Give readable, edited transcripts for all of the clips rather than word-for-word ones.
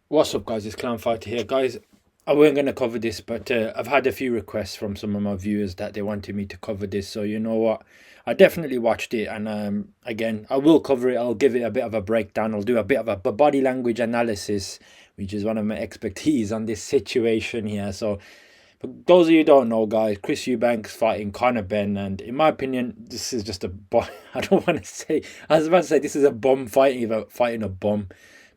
What's up, guys? It's Clown Fighter here, guys. I weren't going to cover this, but I've had a few requests from some of my viewers that they wanted me to cover this. So you know what? I definitely watched it, and again, I will cover it. I'll give it a bit of a breakdown. I'll do a bit of a body language analysis, which is one of my expertise on this situation here. So, for those of you who don't know, guys, Chris Eubank's fighting Conor Benn, and in my opinion, this is just a bum. I don't want to say. I was about to say this is a bum fighting a bum.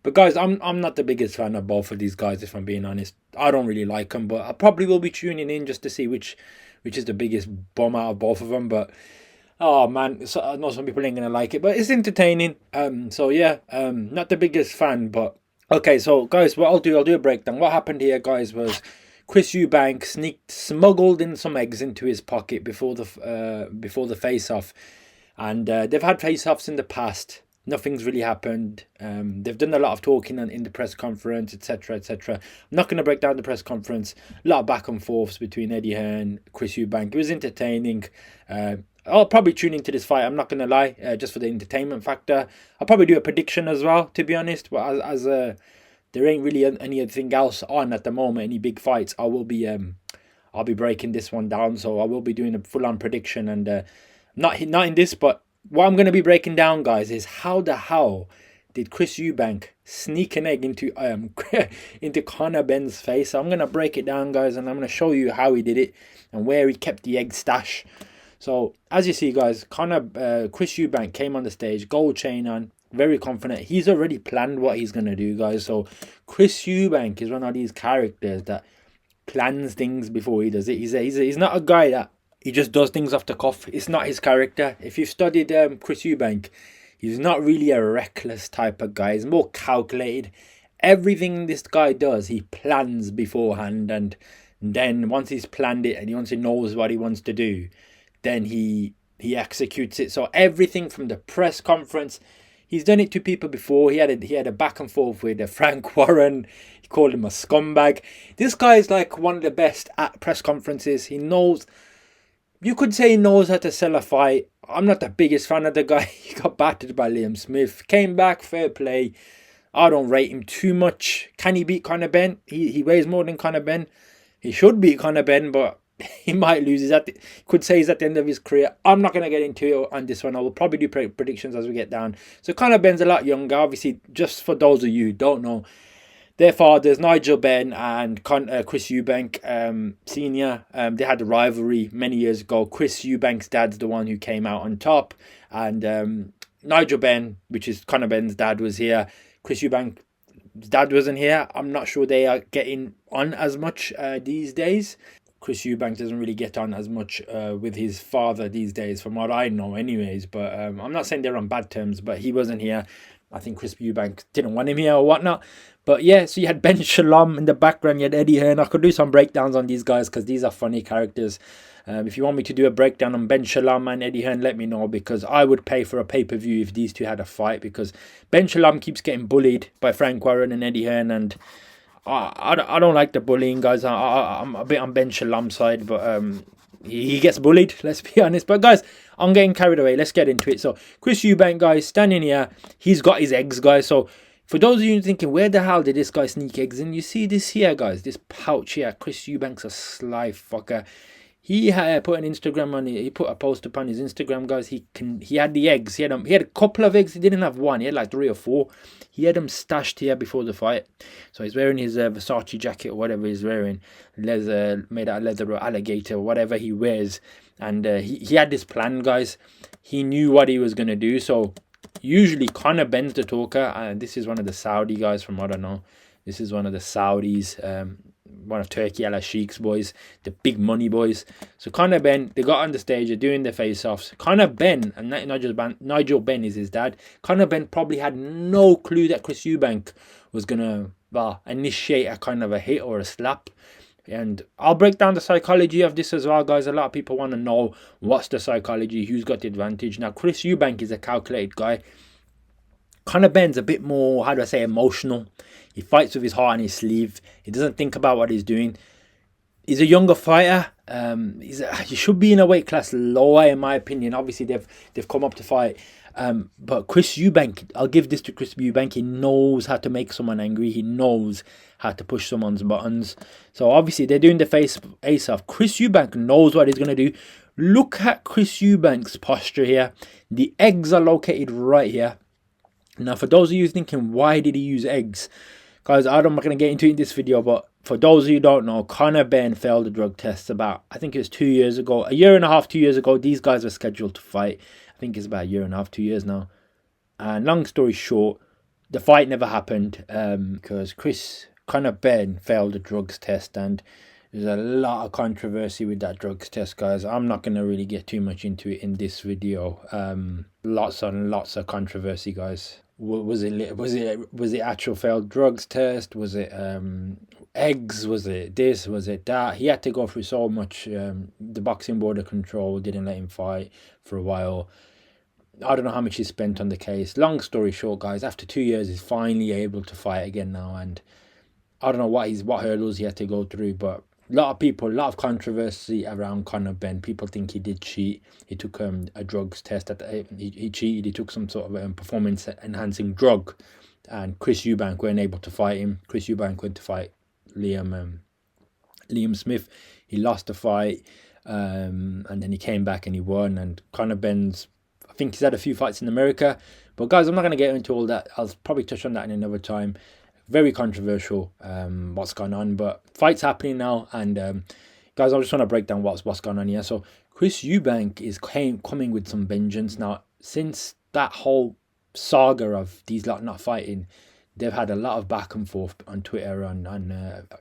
But guys, I'm not the biggest fan of both of these guys, if I'm being honest. I don't really like them, but I probably will be tuning in just to see which is the biggest bum out of both of them. But oh man, so, I know some people ain't gonna like it, but it's entertaining. So yeah, not the biggest fan, but okay. So guys, what I'll do a breakdown. What happened here, guys, was Chris Eubank smuggled in some eggs into his pocket before the face off, and they've had face offs in the past. Nothing's really happened. They've done a lot of talking in the press conference, etc., etc. I'm not going to break down the press conference. A lot of back and forths between Eddie Hearn, Chris Eubank. It was entertaining. I'll probably tune into this fight. I'm not going to lie, just for the entertainment factor. I'll probably do a prediction as well, to be honest. But as there ain't really anything else on at the moment, any big fights, I'll be breaking this one down. So I will be doing a full on prediction, and not in this, but what I'm going to be breaking down, guys, is how the hell did Chris Eubank sneak an egg into into Conor Benn's face? So I'm going to break it down, guys, and I'm going to show you how he did it and where he kept the egg stash. So as you see, guys, Chris Eubank came on the stage, gold chain on, very confident. He's already planned what he's going to do, guys. So Chris Eubank is one of these characters that plans things before he does it. He's not a guy that he just does things off the cuff. It's not his character. If you've studied Chris Eubank, he's not really a reckless type of guy. He's more calculated. Everything this guy does, he plans beforehand, and then once he's planned it and once he knows what he wants to do, then he executes it. So everything from the press conference, he's done it to people before. He had a back and forth with Frank Warren. He called him a scumbag. This guy is like one of the best at press conferences. He knows. You could say he knows how to sell a fight. I'm not the biggest fan of the guy. He got battered by Liam Smith. Came back, fair play. I don't rate him too much. Can he beat Conor Benn? He weighs more than Conor Benn. He should beat Conor Benn, but he might lose. Could say he's at the end of his career. I'm not going to get into it on this one. I will probably do predictions as we get down. So Conor Benn's a lot younger. Obviously, just for those of you who don't know, their fathers, Nigel Benn and Chris Eubank Sr., they had a rivalry many years ago. Chris Eubank's dad's the one who came out on top. And Nigel Benn, which is Conor Benn's dad, was here. Chris Eubank's dad wasn't here. I'm not sure they are getting on as much these days. Chris Eubank doesn't really get on as much with his father these days, from what I know anyways. But I'm not saying they're on bad terms, but he wasn't here. I think Chris Eubank didn't want him here or whatnot. But yeah, so you had Ben Shalom in the background, you had Eddie Hearn. I could do some breakdowns on these guys because these are funny characters. If you want me to do a breakdown on Ben Shalom and Eddie Hearn, let me know, because I would pay for a pay-per-view if these two had a fight, because Ben Shalom keeps getting bullied by Frank Warren and Eddie Hearn, and I don't like the bullying, guys. I'm a bit on Ben Shalom's side, but he gets bullied, let's be honest. But guys, I'm getting carried away. Let's get into it. So Chris Eubank, guys, standing here, he's got his eggs, guys. So for those of you thinking, where the hell did this guy sneak eggs in? You see this here, guys, this pouch here. Chris Eubank's a sly fucker. He put an Instagram on it. He put a post up on his Instagram, guys. He had the eggs. He had a couple of eggs. He didn't have one. He had like 3 or 4. He had them stashed here before the fight. So he's wearing his Versace jacket or whatever he's wearing, leather, made out of leather or alligator or whatever he wears. And he had this plan, guys. He knew what he was gonna do. So usually Conor Benn's the talker, and this is one of the Saudi guys from, I don't know. This is one of the Saudis. One of Turkey Al Sheikh's boys, the big money boys. So Conor Benn, they got on the stage, they're doing their face-offs. Conor Benn, and Nigel Benn is his dad. Conor Benn probably had no clue that Chris Eubank was going to initiate a kind of a hit or a slap. And I'll break down the psychology of this as well, guys. A lot of people want to know what's the psychology, who's got the advantage. Now, Chris Eubank is a calculated guy. Conor Benn's a bit more, how do I say, emotional. He fights with his heart on his sleeve. He doesn't think about what he's doing. He's a younger fighter. He should be in a weight class lower, in my opinion. Obviously, they've come up to fight But Chris Eubank, I'll give this to Chris Eubank. He knows how to make someone angry. He knows how to push someone's buttons. So obviously they're doing the face ace off. Chris Eubank knows what he's gonna do. Look at Chris Eubank's posture here. The eggs are located right here. Now, for those of you thinking, why did he use eggs? Guys, I'm not going to get into it in this video, but for those of you who don't know, Conor Benn failed the drug test about, I think it was 2 years ago. A year and a half, 2 years ago, these guys were scheduled to fight. I think it's about a year and a half, 2 years now. And long story short, the fight never happened because Conor Benn failed the drugs test, and there's a lot of controversy with that drugs test, guys. I'm not going to really get too much into it in this video. Lots and lots of controversy, guys. Was it actual failed drugs test? Was it eggs? Was it this? Was it that? He had to go through so much. The boxing board of control didn't let him fight for a while. I don't know how much he spent on the case. Long story short, guys, after 2 years, he's finally able to fight again now, and I don't know what hurdles he had to go through, but a lot of people, a lot of controversy around Conor Benn. People think he did cheat. He took a drugs test. He cheated. He took some sort of performance-enhancing drug. And Chris Eubank weren't able to fight him. Chris Eubank went to fight Liam Smith. He lost the fight. And then he came back and he won. And Conor Benn's, I think he's had a few fights in America. But guys, I'm not going to get into all that. I'll probably touch on that in another time. Very controversial what's going on, but fights happening now, and guys, I just want to break down what's going on here. So Chris Eubank is coming with some vengeance now. Since that whole saga of these lot not fighting, they've had a lot of back and forth on Twitter, on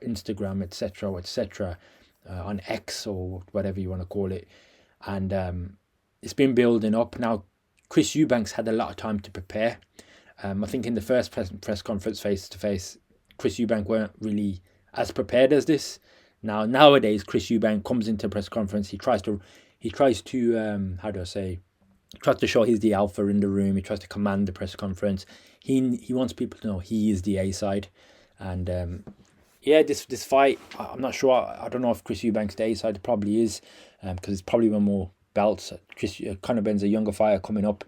Instagram, etc., on X or whatever you want to call it, and it's been building up. Now Chris Eubank's had a lot of time to prepare. I think in the first press conference face-to-face, Chris Eubank weren't really as prepared as this. Nowadays, Chris Eubank comes into a press conference. He tries to how do I say? He tries to show he's the alpha in the room. He tries to command the press conference. He wants people to know he is the A side. And yeah, this fight, I'm not sure. I don't know if Chris Eubank's the A side. Probably is, because it's probably one more belts. Conor Benn's a younger fighter coming up.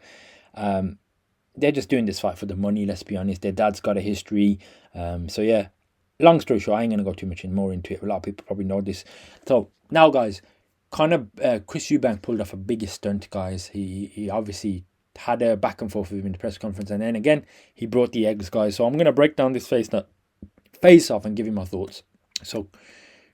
They're just doing this fight for the money, let's be honest. Their dad's got a history. So yeah, long story short, I ain't going to go too much more into it. A lot of people probably know this. So now, guys, Chris Eubank pulled off a biggest stunt, guys. He obviously had a back and forth with him in the press conference. And then again, he brought the eggs, guys. So I'm going to break down this face off and give you my thoughts. So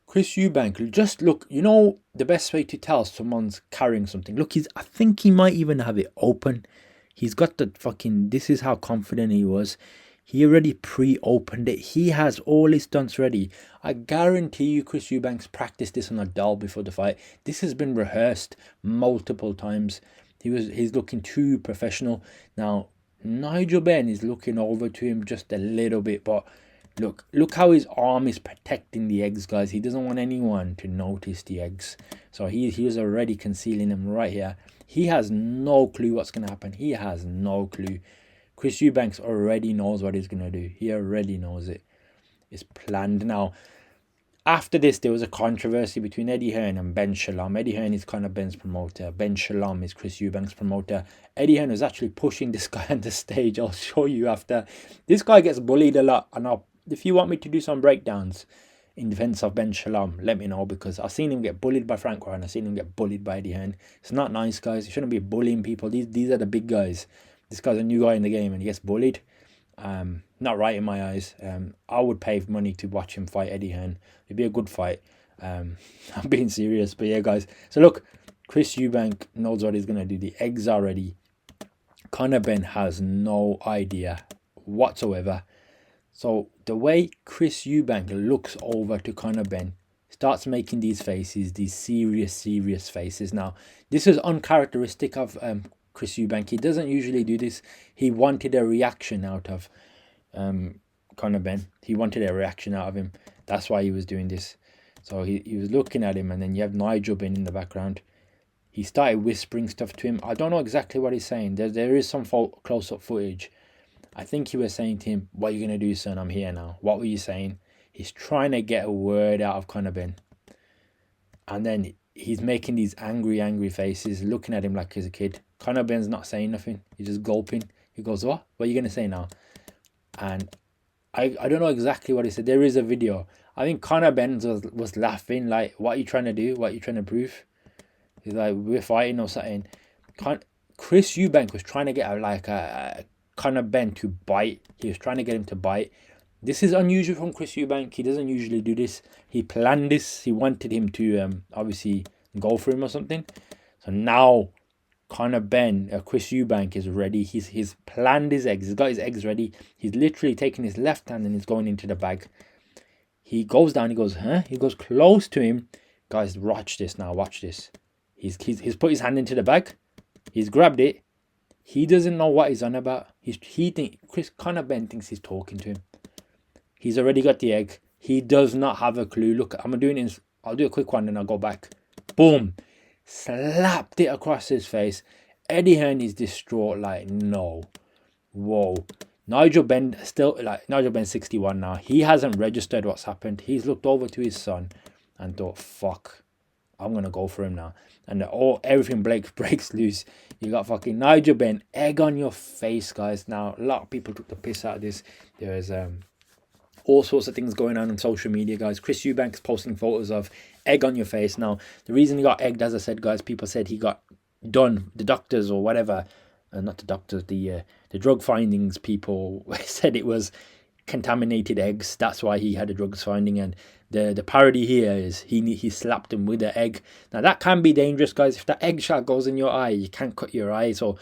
Chris Eubank, just look, you know, the best way to tell someone's carrying something. Look, I think he might even have it open. He's got the fucking, this is how confident he was. He already pre-opened it. He has all his stunts ready. I guarantee you Chris Eubanks practiced this on a doll before the fight. This has been rehearsed multiple times. He's looking too professional. Now, Nigel Benn is looking over to him just a little bit, but look how his arm is protecting the eggs, guys. He doesn't want anyone to notice the eggs. So he was already concealing them right here. He has no clue what's going to happen. He has no clue. Chris Eubanks already knows what he's going to do. He already knows it. It's planned. Now, after this, there was a controversy between Eddie Hearn and Ben Shalom. Eddie Hearn is Conor Benn's promoter. Ben Shalom is Chris Eubanks' promoter. Eddie Hearn was actually pushing this guy on the stage. I'll show you after. This guy gets bullied a lot. And if you want me to do some breakdowns in defense of Ben Shalom, let me know, because I've seen him get bullied by Frank Warren. I've seen him get bullied by Eddie Hearn. It's not nice, guys. You shouldn't be bullying people. These are the big guys. This guy's a new guy in the game and he gets bullied. Not right in my eyes. I would pay money to watch him fight Eddie Hearn. It'd be a good fight. I'm being serious, but yeah, guys. So look, Chris Eubank knows what he's gonna do. The eggs are ready. Conor Benn has no idea whatsoever. So the way Chris Eubank looks over to Conor Benn, starts making these faces, these serious faces. Now, this is uncharacteristic of Chris Eubank. He doesn't usually do this. He wanted a reaction out of Conor Benn. He wanted a reaction out of him. That's why he was doing this. So he was looking at him, and then you have Nigel Benn in the background. He started whispering stuff to him. I don't know exactly what he's saying. There is some close-up footage. I think he was saying to him, "What are you going to do, son? I'm here now. What were you saying?" He's trying to get a word out of Conor Benn. And then he's making these angry faces, looking at him like he's a kid. Conor Benn's not saying nothing. He's just gulping. He goes, what? What are you going to say now? And I don't know exactly what he said. There is a video. I think Conor Benn was laughing, like, what are you trying to do? What are you trying to prove? He's like, we're fighting or something. Chris Eubank was trying to get a Conor Benn to bite. He was trying to get him to bite. This is unusual from Chris Eubank. He doesn't usually do this. He planned this. He wanted him to obviously go for him or something. So now Conor Benn, Chris Eubank is ready. He's planned his eggs. He's got his eggs ready. He's literally taking his left hand and he's going into the bag. He goes down. He goes, huh? He goes close to him. Guys, watch this now. Watch this. He's put his hand into the bag. He's grabbed it. He doesn't know what he's on about. Conor Benn thinks he's talking to him. He's already got the egg. He does not have a clue. Look, I'm doing this. I'll do a quick one and I'll go back. Boom. Slapped it across his face. Eddie Hearn is distraught, like, no. Whoa. Nigel Benn 61 now. He hasn't registered what's happened. He's looked over to his son and thought, fuck, I'm going to go for him now. And everything breaks loose. You got fucking Nigel Benn, egg on your face, guys. Now, a lot of people took the piss out of this. There's all sorts of things going on social media, guys. Chris Eubank is posting photos of egg on your face. Now, the reason he got egged, as I said, guys, people said he got done. The doctors or whatever, not the doctors, the drug findings people said it was contaminated eggs. That's why he had a drugs finding. And the parody here is he slapped him with the egg. Now, that can be dangerous, guys. If that egg shot goes in your eye, you can't cut your eye. So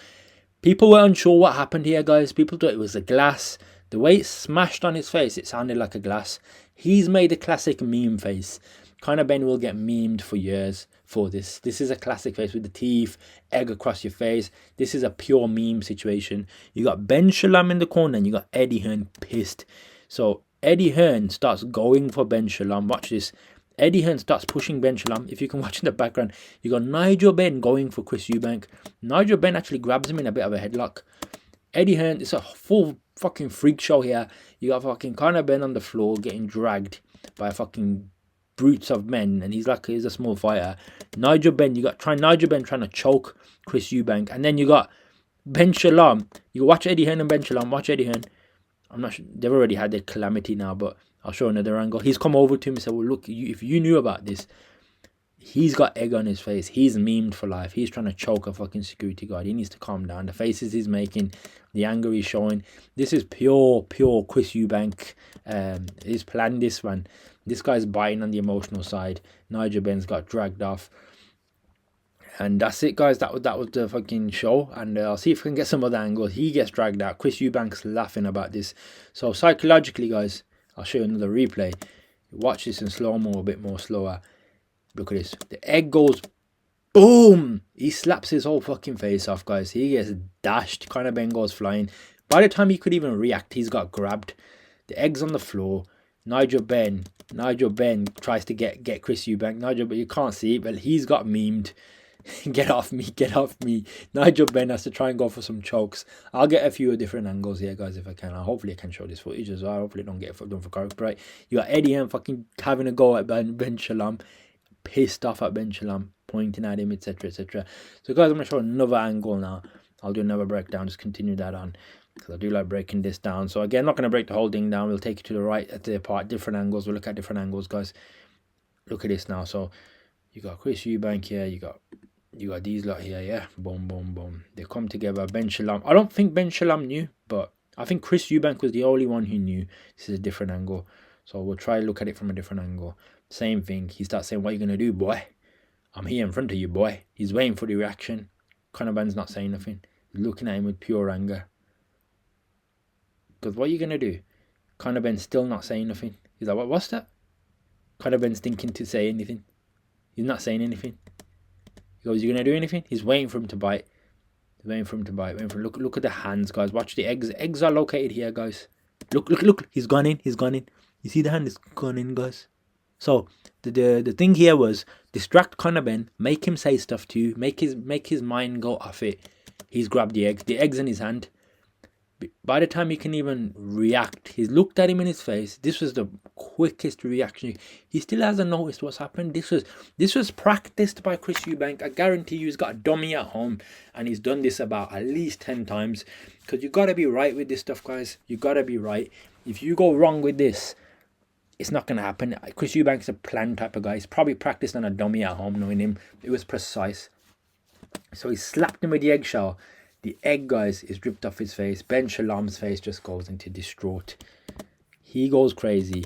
people were unsure what happened here, guys. People thought it was a glass. The way it smashed on his face, it sounded like a glass. He's made a classic meme face. Conor Benn will get memed for years for this. This is a classic face with the teeth, egg across your face. This is a pure meme situation. You got Ben Shalom in the corner and you got Eddie Hearn pissed. So Eddie Hearn starts going for Ben Shalom. Watch this. Eddie Hearn starts pushing Ben Shalom. If you can watch in the background, you got Nigel Benn going for Chris Eubank. Nigel Benn actually grabs him in a bit of a headlock. Eddie Hearn, it's a full fucking freak show here. You got fucking Conor Benn on the floor getting dragged by fucking brutes of men, and he's a small fighter. Nigel Benn trying to choke Chris Eubank, and then you got Ben Shalom. You watch Eddie Hearn and Ben Shalom. Watch Eddie Hearn. I'm not sure, they've already had their calamity now, but I'll show another angle. He's come over to him and said, well, look, if you knew about this, he's got egg on his face. He's memed for life. He's trying to choke a fucking security guard. He needs to calm down. The faces he's making, the anger he's showing. This is pure Chris Eubank. He's planned this one. This guy's biting on the emotional side. Nigel Benn's got dragged off. And that's it, guys. That was the fucking show. And I'll see if I can get some other angles. He gets dragged out. Chris Eubank's laughing about this. So psychologically, guys, I'll show you another replay. Watch this in slow-mo, a bit more slower. Look at this. The egg goes boom. He slaps his whole fucking face off, guys. He gets dashed. Conor Benn goes flying. By the time he could even react, he's got grabbed. The egg's on the floor. Nigel Benn tries to get Chris Eubank. But you can't see it, but he's got memed. Get off me. Nigel Benn has to try and go for some chokes. I'll get a few different angles here, guys, if I can. Hopefully I can show this footage as well. Hopefully I don't get it done for copyright. You got Eddie Hearn fucking having a go at Ben Shalom. Pissed off at Ben Shalom, pointing at him, etc. So guys, I'm going to show another angle now. I'll do another breakdown, just continue that on, because I do like breaking this down. So again, not going to break the whole thing down. We'll take it to the right at the part, different angles. We'll look at different angles, guys. Look at this now. So you got Chris Eubank here, you got these lot here, yeah. Boom. They come together. Ben Shalom. I don't think Ben Shalom knew, but I think Chris Eubank was the only one who knew. This is a different angle. So we'll try to look at it from a different angle. Same thing. He starts saying, what are you going to do, boy? I'm here in front of you, boy. He's waiting for the reaction. Conor Benn's not saying nothing. He's looking at him with pure anger. Because what are you going to do? Conor Benn's still not saying nothing. He's like, what's that? Conor Benn's thinking to say anything. He's not saying anything. He goes, you going to do anything? He's waiting for him to bite. Look at the hands, guys. Watch the eggs. Eggs are located here, guys. Look. He's gone in. You see the hand is gone in, guys. So the thing here was distract Conor Benn, make him say stuff to you, make his mind go off it. He's grabbed the eggs. The egg's in his hand. By the time he can even react, he's looked at him in his face. This was the quickest reaction. He still hasn't noticed what's happened. This was practiced by Chris Eubank. I guarantee you he's got a dummy at home and he's done this about at least 10 times. Because you got to be right with this stuff, guys. You got to be right. If you go wrong with this, it's not going to happen. Chris Eubank's a planned type of guy. He's probably practiced on a dummy at home, knowing him. It was precise. So he slapped him with the eggshell. The egg, guys, is ripped off his face. Ben Shalom's face just goes into distraught. He goes crazy.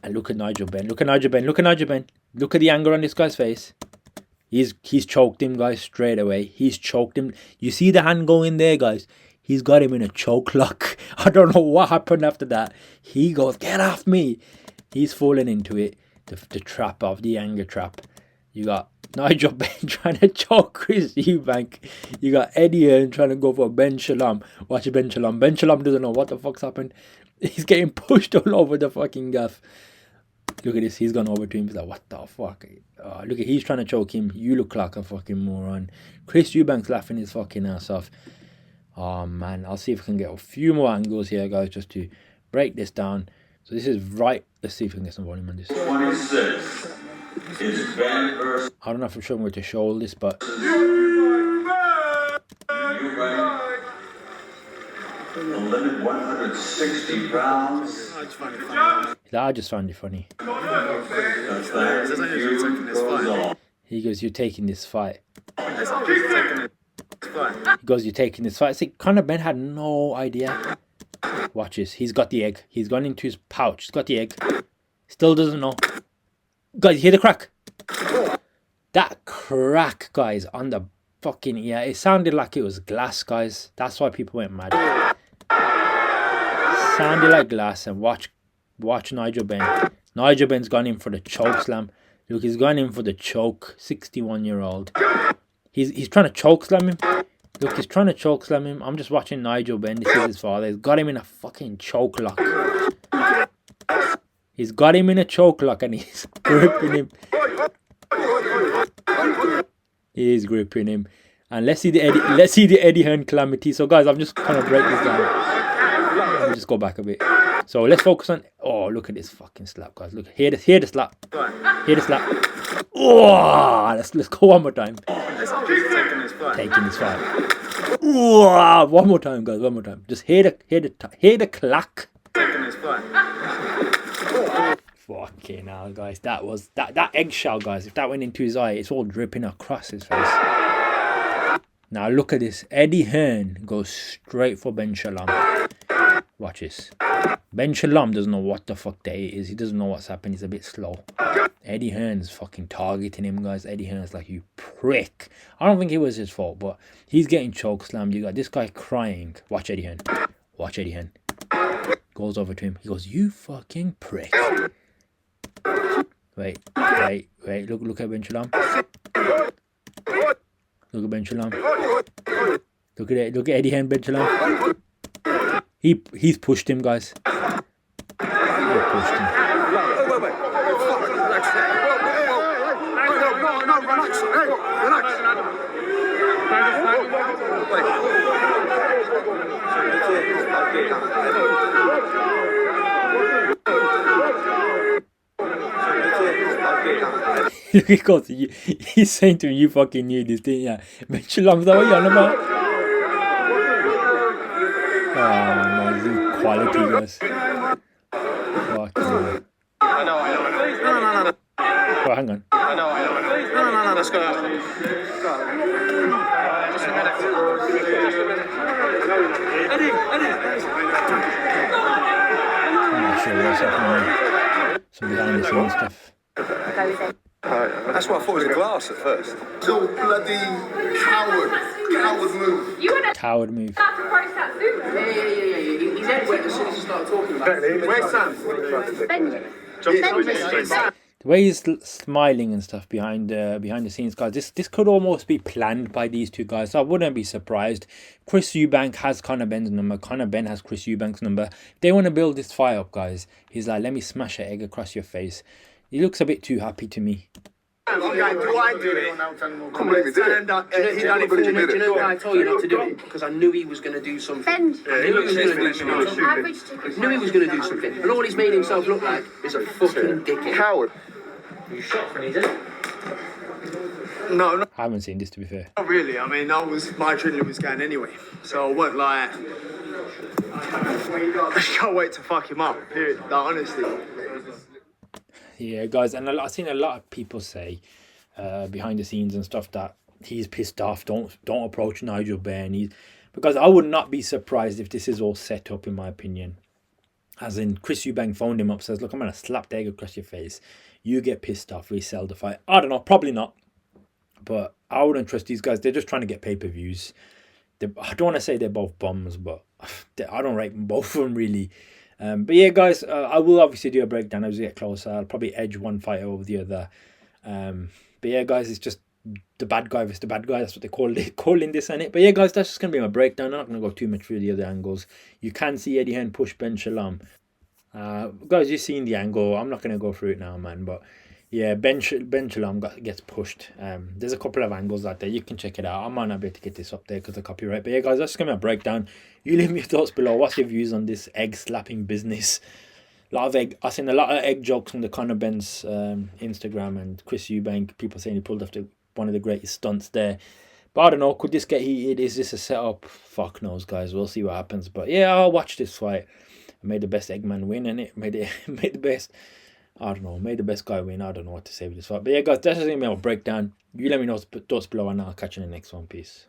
And look at Nigel Benn. Look at Nigel Benn. Look at Nigel Benn. Look at the anger on this guy's face. He's choked him, guys, straight away. He's choked him. You see the hand go in there, guys? He's got him in a choke lock. I don't know what happened after that. He goes, get off me. He's fallen into it. The trap of the anger trap. You got Nigel Benn trying to choke Chris Eubank. You got Eddie Hearn trying to go for Ben Shalom. Watch Ben Shalom. Ben Shalom doesn't know what the fuck's happened. He's getting pushed all over the fucking gaff. Look at this. He's gone over to him. He's like, what the fuck? Look at, he's trying to choke him. You look like a fucking moron. Chris Eubank's laughing his fucking ass off. Oh man, I'll see if I can get a few more angles here, guys, just to break this down. So this is right. Let's see if we can get some volume on this. 26 is Ben versus I don't know if I'm showing where to show all this, but Eubank. The limit 160 pounds. I just found it funny. He goes, you're taking this fight. He goes, you're taking this fight. See, Conor Benn had no idea. Watch this. He's got the egg. He's gone into his pouch. He's got the egg. Still doesn't know. Guys, you hear the crack? That crack, guys, on the fucking ear. It sounded like it was glass, guys. That's why people went mad. Sounded like glass. And watch Nigel Benn. Nigel Benn's gone in for the choke slam. Look, he's gone in for the choke. 61-year-old. He's trying to choke slam him. Look, he's trying to choke slam him. I'm just watching Nigel Benn. This is his father. He's got him in a fucking choke lock. He's got him in a choke lock and he's gripping him. He's gripping him. And let's see the Eddie Hearn calamity. So guys, I'm just kind of break this down. Let me just go back a bit. So let's focus on. Oh, look at this fucking slap, guys. Look, hear the slap. Hear the slap. Oh, let's go one more time. Taking this fight. Oh, one more time, guys. One more time. Just hear the clack. Taking this fight. Fucking hell, guys. That was that eggshell, guys. If that went into his eye, it's all dripping across his face. Now look at this. Eddie Hearn goes straight for Ben Shalom. Watch this. Ben Shalom doesn't know what the fuck day it is. He doesn't know what's happened. He's a bit slow. Eddie Hearn's fucking targeting him, guys. Eddie Hearn's like, you prick. I don't think it was his fault, but he's getting choke slammed. You got this guy crying. Watch Eddie Hearn. Watch Eddie Hearn. Goes over to him. He goes, you fucking prick. Wait. Look at Ben Shalom. Look at Ben Shalom. Look at Eddie Hearn, Ben Shalom. He's pushed him, guys. He pushed him. He goes, he's saying to me, you fucking knew this, didn't you? Ben Shalom's like, what are you on about? Oh man, this is quality, guys. Fucking hell. I know. No. Oh, hang on. I know. No, let's go. Just a minute. Eddie. I'm not sure what's happening. Some behind the scenes stuff. That's what I thought was a glass at first. So bloody coward move. Coward move. Yeah. He's everywhere as soon as you start talking about it. Where's Sam? The way he's smiling and stuff behind the scenes, guys, this could almost be planned by these two guys. So I wouldn't be surprised. Chris Eubank has Conor Benn's number. Conor Benn has Chris Eubank's number. They want to build this fight up, guys. He's like, let me smash an egg across your face. He looks a bit too happy to me. I'm going, do I do it? Can't believe he did it. He done it Can't for believe he me. did Do you it. know why I told you not to do it? Because I knew he was going to do something. Ben, I knew he was going to do something. average ticket. I knew he was going to do something. And all he's made himself look like is a fucking dickhead. Coward. No, not I haven't seen this, to be fair. really. I mean, my adrenaline was going anyway. So I weren't like, I just can't wait to fuck him up, period. Like, honestly. Yeah, guys, and I've seen a lot of people say behind the scenes and stuff that he's pissed off. Don't approach Nigel Benn. Because I would not be surprised if this is all set up, in my opinion. As in, Chris Eubank phoned him up, says, look, I'm going to slap the egg across your face. You get pissed off, we sell the fight. I don't know, probably not. But I wouldn't trust these guys. They're just trying to get pay-per-views. I don't want to say they're both bums, but I don't rate both of them, really. But yeah, guys, I will obviously do a breakdown as we get closer. I'll probably edge one fighter over the other. But yeah, guys, it's just the bad guy versus the bad guy. That's what they're calling this, innit? But yeah, guys, that's just going to be my breakdown. I'm not going to go too much through the other angles. You can see Eddie Hearn push Ben Shalom. Guys, you've seen the angle. I'm not going to go through it now, man. But yeah, Ben Shalom gets pushed. There's a couple of angles out there. You can check it out. I might not be able to get this up there because of copyright. But yeah, guys, that's just going to be a breakdown. You leave me your thoughts below. What's your views on this egg slapping business? I've seen a lot of egg jokes on the Conor Benn's Instagram and Chris Eubank. People saying he pulled off one of the greatest stunts there. But I don't know. Could this get heated? Is this a setup? Fuck knows, guys. We'll see what happens. But yeah, I'll watch this fight. I made the best Eggman win, and it made the best. I don't know. Made the best guy win. I don't know what to say with this fight. But yeah, guys, that's just gonna be our breakdown. You let me know thoughts below, and I'll catch you in the next one. Peace.